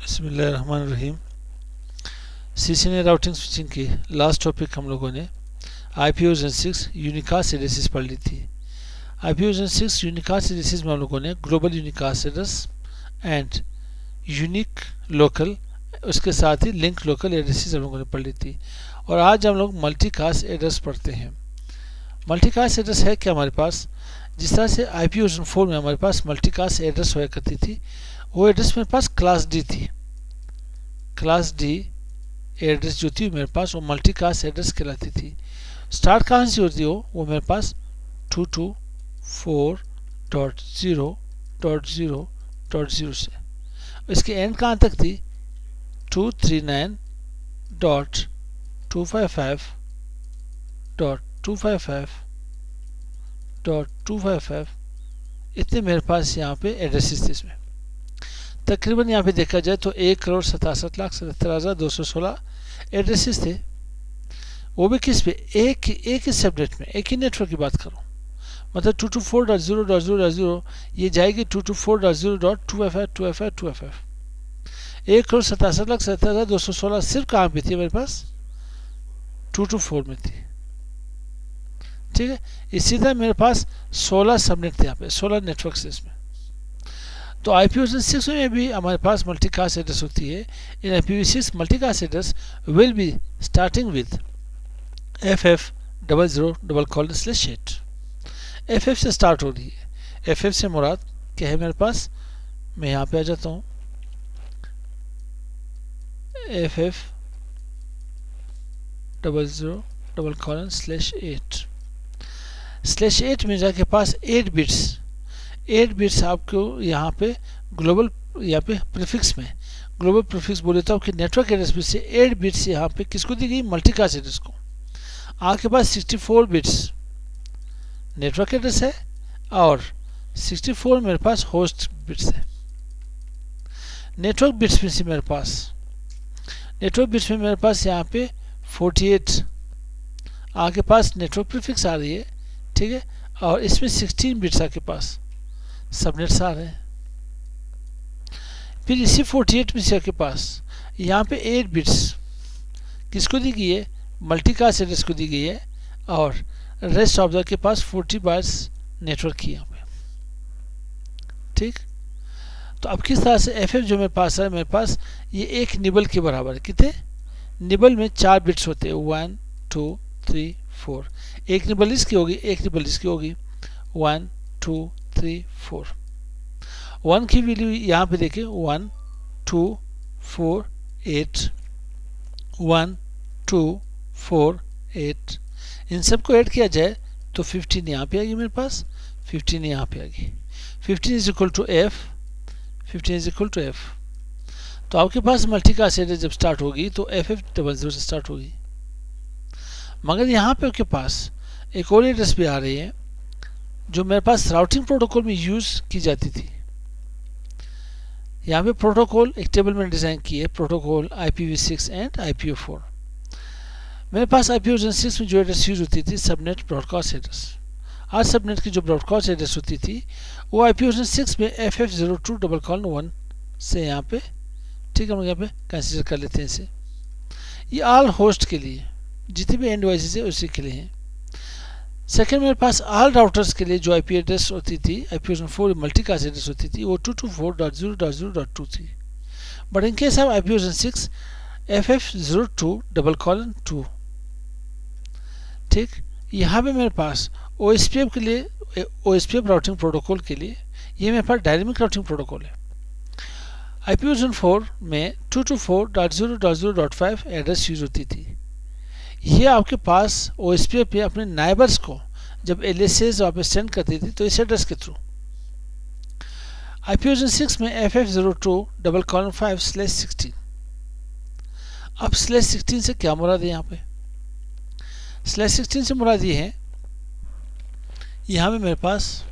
बिस्मिल्लाहिर्रहमानिर्रहीम। CCNA routing switching की last topic हम लोगों ने IPv6 यूनिकास्ट एड्रेसेस पढ़ ली थी। IPv6 यूनिकास्ट एड्रेसेस में हम लोगों ने global unicast address and unique local, उसके साथ ही लिंक लोकल एड्रेसेस हम लोगों ने पढ़ ली थी। और आज हम लोग मल्टीकास्ट एड्रेस पढ़ते हैं। मल्टीकास्ट एड्रेस है कि हमारे पास जिस तरह से IPv4 में हमारे पास मल्टीकास्ट एड्रेस हुआ करती थी, वो एड्रेस मेरे पास क्लास डी थी। क्लास डी एड्रेस जो थी मेरे पास वो मल्टीकास्ट एड्रेस कहलाती थी। स्टार्ट कहाँ से होती हो, वो मेरे पास 224.0.0.0 से, इसके एंड कहाँ तक थी 239.255.255.255 इतने मेरे पास यहाँ पे एड्रेसेस थे। इसमें तकरीबन यहाँ पे देखा जाए तो 1,67,77,216 एड्रेसेस थे। वो भी किस पे, एक ही सबनेट में, एक ही नेटवर्क की बात करूँ। मतलब 224.0.0.0 ये जाएगी 224.0.255.255.255। 1,67,77,216 सिर्फ कहाँ पे थी मेरे पास, 224 में थी। ठीक है, इसी तरह मेरे पास 16 सबनेट थे, यहाँ पे 16 नेटवर्क है इसमें। तो IPv6 में भी हमारे पास मल्टीकास्ट एड्रेस होती है। इन IPv6 multicast address will be starting with FF00:8। FF से स्टार्ट हो रही है। FF से मुराद क्या है मेरे पास, मैं यहाँ पे आ जाता हूँ। FF00:8 में जाके पास 8 बिट्स आपको यहाँ पे ग्लोबल, यहाँ पे प्रीफिक्स में ग्लोबल प्रीफिक्स बोले तो आपके नेटवर्क एड्रेस में से 8 बिट्स यहाँ पे किसको दी गई, मल्टीकास्ट एड्रेस को। आपके पास 64 बिट्स नेटवर्क एड्रेस है और 64 मेरे पास होस्ट बिट्स है। नेटवर्क बिट्स में से मेरे पास यहाँ पे 48 आपके पास नेटवर्क प्रीफिक्स आ रही है। ठीक है, और इसमें 16 बिट्स आपके पास सबनेट्स आ रहे हैं। फिर इसी 48 में से आपके पास यहाँ पे 8 बिट्स किसको दी गई है, मल्टीकास्ट एड्रेस को दी गई है। और रेस्ट ऑफ द के पास 40 बाइट्स नेटवर्क की यहाँ पे। ठीक, तो अब किस तरह से FF जो मेरे पास है, मेरे पास ये एक निबल के बराबर है। कितने निबल में 4 बिट्स होते हैं, 1 2 3 4। एक निबल इसकी होगी, एक निबल इसकी होगी, 1 2 3 4। 1 की वैल्यू यहाँ पे देखिए 1 2 4 8, 1 2 4 8। इन सबको ऐड किया जाए तो 15 यहाँ पे आएगी मेरे पास, 15 यहाँ पे आएगी। 15 is equal to F, 15 is equal to F। तो आपके पास मल्टीकास्ट एड्रेस जब स्टार्ट होगी तो FF00 से स्टार्ट होगी। मगर यहाँ पे आपके पास एक और एड्रेस भी आ रही है जो मेरे पास राउटिंग प्रोटोकॉल में यूज़ की जाती थी। यहाँ पे प्रोटोकॉल एक टेबल में डिज़ाइन की है, प्रोटोकॉल IPv6 एंड IPv4। मेरे पास IPv6 में जो एड्रेस यूज़ होती थी, सबनेट ब्रॉडकास्ट एड्रेस। आज सबनेट की जो ब्रॉडकास्ट एड्रेस होती थी वो IPv6 में FF02:1 से यहाँ पे, ठीक है, हम यहाँ पे कंसिडर कर लेते हैं इसे। ये ऑल होस्ट के लिए, जितने भी एंड डिवाइसेस है उसी के लिए हैं। सेकेंड मेरे पास ऑल राउटर्स के लिए जो IP एड्रेस होती थी, IPv4 मल्टीकास्ट एड्रेस होती थी, वो 224.0.0.2 थी। But in case of IPv6 FF02:2। ठीक, यहाँ पे मेरे पास OSPF के लिए, OSPF राउटिंग प्रोटोकॉल के लिए ये मेरे पास डायनेमिक राउटिंग प्रोटोकॉल है। IPv4 में 224.0.0.5 एड्रेस यूज होती थी। ये आपके पास OSPF पे अपने नाइबर्स को जब LSAs आप सेंड करती थी तो इस एड्रेस के थ्रू। IPv6 में FF02:5/16। अब /16 से क्या मुराद है, यहाँ पे /16 से मुराद ये है, यहाँ पे मेरे पास,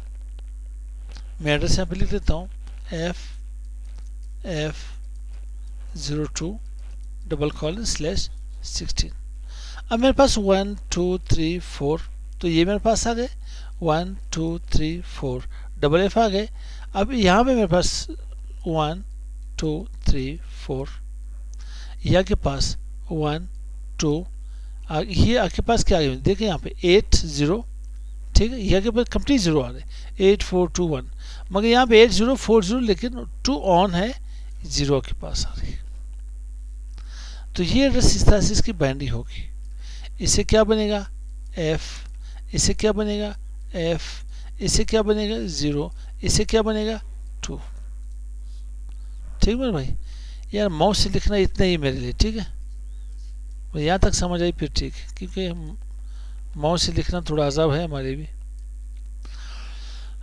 मैं एड्रेस यहाँ पे लिख देता हूँ FF02:16। अब मेरे पास 1 2 3 4, तो ये मेरे पास आ गए 1 2 3 4, FF आ गए। अब यहाँ पे मेरे पास 1 2 3 4, यहाँ के पास 1 2, ये आपके पास क्या आ गया देखिए यहाँ पे 8 0, ठीक है, यहाँ के पास कंप्लीट 0 आ रहे 8 4 2 1, मगर यहाँ पे 8 0 4 0 लेकिन 2 ऑन है, 0 के पास आ रही है। तो ये एड्रेस इस तरह से इसकी बाइनरी होगी। इससे क्या बनेगा f, इससे क्या बनेगा f, इससे क्या बनेगा 0, इससे क्या बनेगा 2। ठीक है भाई, यार माउस से लिखना इतना ही मेरे लिए, ठीक है, यहाँ तक समझ आई फिर ठीक है, क्योंकि माउस से लिखना थोड़ा अजाब है हमारे भी।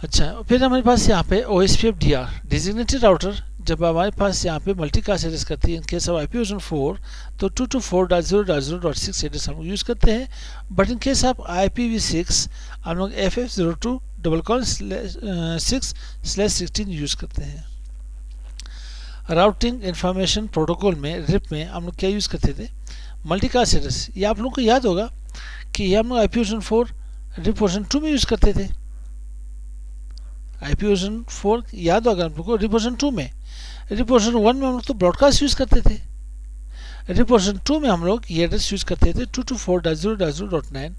अच्छा, फिर हमारे पास यहाँ पे OSPF-DR डिजिग्नेटेड राउटर, जब हमारे पास यहाँ पे मल्टीकास्ट एड्रेस करती है इन केस ऑफ IPv4 तो 224.0.0.6 एड्रेस हम यूज़ करते हैं, but in case of IPv6 हम लोग FF02:6/16 यूज़ करते हैं। राउटिंग इंफॉर्मेशन प्रोटोकॉल में रिप में हम लोग क्या यूज़ करते थे, मल्टीकास्ट एड्रेस। ये आप लोगों को याद होगा कि ये हम लोग IPv4 रिप वर्जन 2 में यूज़ करते थे। IPv4 याद होगा आप लोग को, रिप वर्जन 2 में, रिप वर्जन 1 में हम लोग तो ब्रॉडकास्ट यूज़ करते थे, रिप वर्जन 2 में हम लोग ये एड्रेस यूज़ करते थे 224.0.0.9,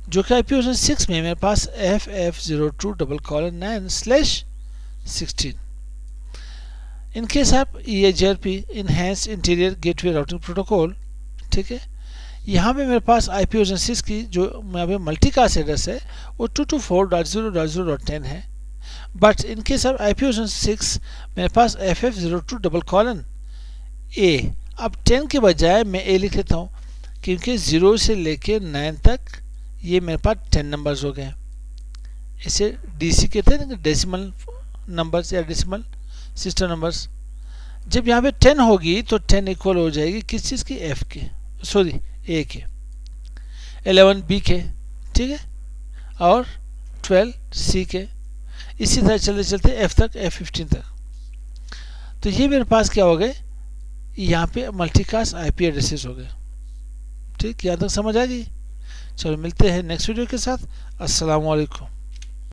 जो कि IPv6 में मेरे पास FF02:9/16। इन केस आप EIGRP enhance interior gateway routing protocol, ठीक है, यहाँ पे मेरे पास IPv6 की जो यहाँ पे मल्टीकास्ट एड्रेस है वो 224.0.0.10 है, but in case of IPv6 मेरे पास FF02:A। अब 10 के बजाय मैं A लिख लेता हूँ, क्योंकि 0 से लेके 9 तक ये मेरे पास 10 नंबर्स हो गए। इसे DC कहते हैं, डेसिमल नंबर्स या डेसिमल सिस्टम नंबर्स। जब यहाँ पे 10 होगी तो 10 इक्वल हो जाएगी किस चीज़ की, F के, सॉरी A के, 11 B के, ठीक है, और 12 C के, इसी तरह चलते चलते F तक, F15 तक। तो ये मेरे पास क्या हो गए, यहाँ पे मल्टीकास्ट IP एड्रेसेस हो गए। ठीक, यहाँ तक समझ आ गई। चलो मिलते हैं नेक्स्ट वीडियो के साथ। अस्सलाम वालेकुम।